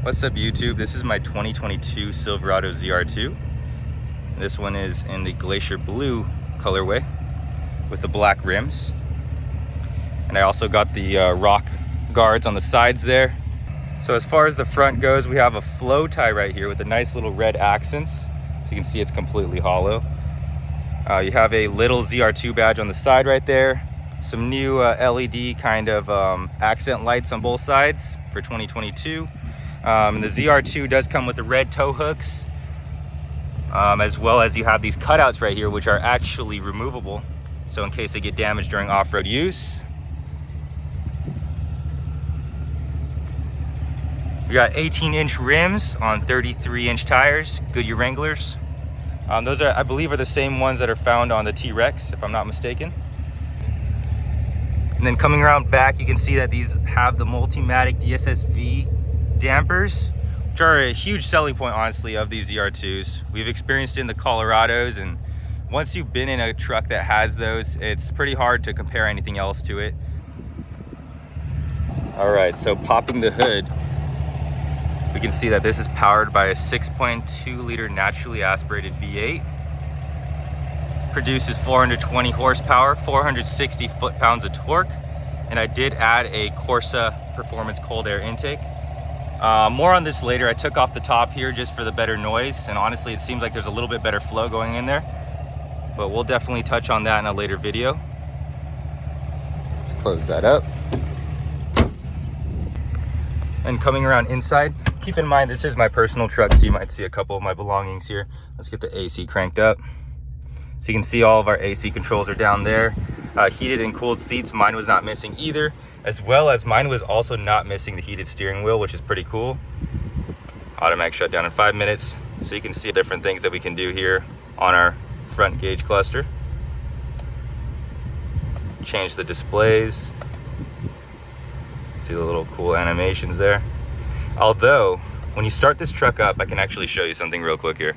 What's up YouTube? This is my 2022 Silverado ZR2. This one is in the Glacier Blue colorway with the black rims. And I also got the rock guards on the sides there. So as far as the front goes, we have a flow tie right here with the nice little red accents. So you can see it's completely hollow. You have a little ZR2 badge on the side right there. Some new LED kind of accent lights on both sides for 2022. And the ZR2 does come with the red tow hooks, as well as you have these cutouts right here, which are actually removable. So in case they get damaged during off-road use. We got 18-inch rims on 33-inch tires, Goodyear Wranglers. Those are, I believe, are the same ones that are found on the T-Rex, if I'm not mistaken. And then coming around back, you can see that these have the Multimatic DSSV dampers, which are a huge selling point, honestly, of these ZR2s. We've experienced it in the Colorados, and once you've been in a truck that has those, it's pretty hard to compare anything else to it. All right, so popping the hood, we can see that this is powered by a 6.2 liter naturally aspirated V8. Produces 420 horsepower, 460 foot-pounds of torque, and I did add a Corsa performance cold air intake. More on this later. I took off the top here just for the better noise, and honestly it seems like there's a little bit better flow going in there, but we'll definitely touch on that in a later video. Let's close that up. And coming around inside, keep in mind this is my personal truck, so you might see a couple of my belongings here. Let's get the AC cranked up. So you can see all of our AC controls are down there. Heated and cooled seats, mine was not missing either, as well as mine was also not missing the heated steering wheel, which is pretty cool. Automatic shutdown in 5 minutes. So you can see different things that we can do here on our front gauge cluster. Change the displays. See the little cool animations there. Although, when you start this truck up, I can actually show you something real quick here.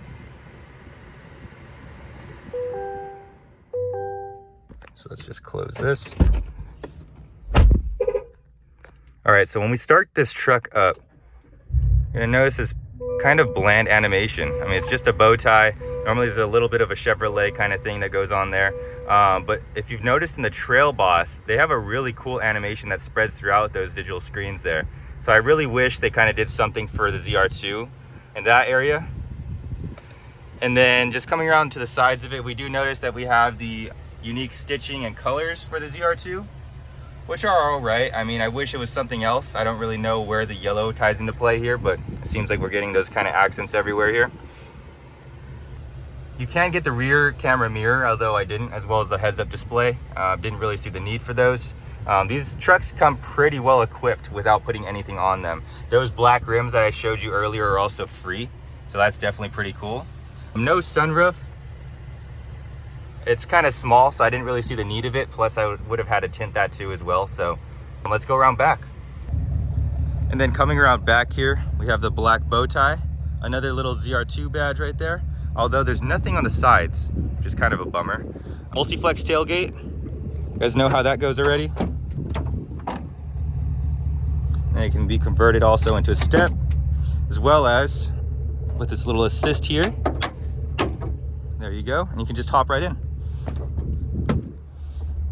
So let's just close this. All right, so when we start this truck up, you're gonna notice this kind of bland animation. I mean, it's just a bow tie. Normally there's a little bit of a Chevrolet kind of thing that goes on there. But if you've noticed in the Trail Boss, they have a really cool animation that spreads throughout those digital screens there. So I really wish they kind of did something for the ZR2 in that area. And then just coming around to the sides of it, we do notice that we have the unique stitching and colors for the ZR2, which are all right. I mean, I wish it was something else. I don't really know where the yellow ties into play here, but it seems like we're getting those kind of accents everywhere here. You can get the rear camera mirror, although I didn't, as well as the heads-up display. Didn't really see the need for those. These trucks come pretty well equipped without putting anything on them. Those black rims that I showed you earlier are also free, so that's definitely pretty cool. No sunroof. It's kind of small, so I didn't really see the need of it. Plus, I would have had to tint that too as well. So let's go around back. And then coming around back here, we have the black bow tie, another little ZR2 badge right there. Although there's nothing on the sides, which is kind of a bummer. Multi-flex tailgate. You guys know how that goes already. And it can be converted also into a step, as well as with this little assist here. There you go, and you can just hop right in.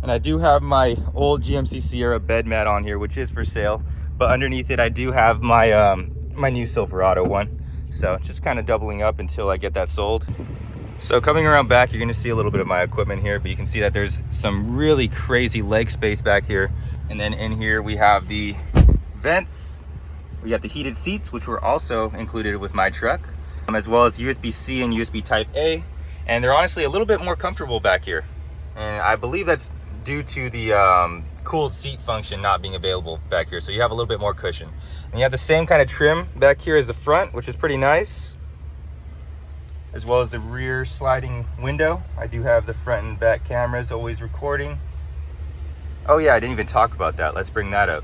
And I do have my old GMC Sierra bed mat on here, which is for sale, but underneath it I do have my my new Silverado one, so just kind of doubling up until I get that sold. So coming around back, you're going to see a little bit of my equipment here, but you can see that there's some really crazy leg space back here. And then in here we have the vents, we got the heated seats, which were also included with my truck, as well as USB-C and USB Type A. And they're honestly a little bit more comfortable back here. And I believe that's due to the cooled seat function not being available back here. So you have a little bit more cushion. And you have the same kind of trim back here as the front, which is pretty nice. As well as the rear sliding window. I do have the front and back cameras always recording. Oh yeah, I didn't even talk about that. Let's bring that up.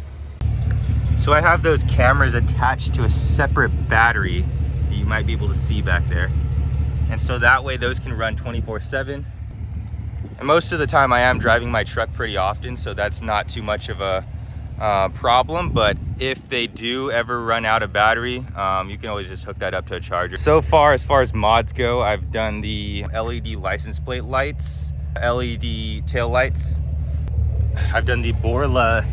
So I have those cameras attached to a separate battery that you might be able to see back there. And so that way those can run 24/7. And most of the time I am driving my truck pretty often, so that's not too much of a problem, but if they do ever run out of battery, you can always just hook that up to a charger. So far, as far as mods go, I've done the LED license plate lights, LED tail lights. I've done the Borla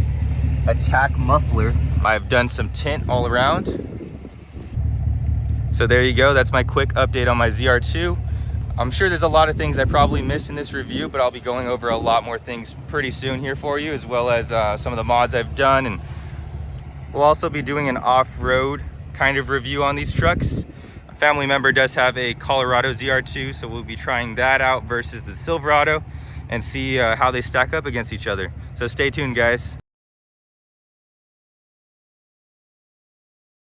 ATAK muffler. I've done some tint all around. So there you go, that's my quick update on my ZR2. I'm sure there's a lot of things I probably missed in this review, but I'll be going over a lot more things pretty soon here for you, as well as some of the mods I've done. And we'll also be doing an off-road kind of review on these trucks. A family member does have a Colorado ZR2, so we'll be trying that out versus the Silverado and see how they stack up against each other. So stay tuned, guys.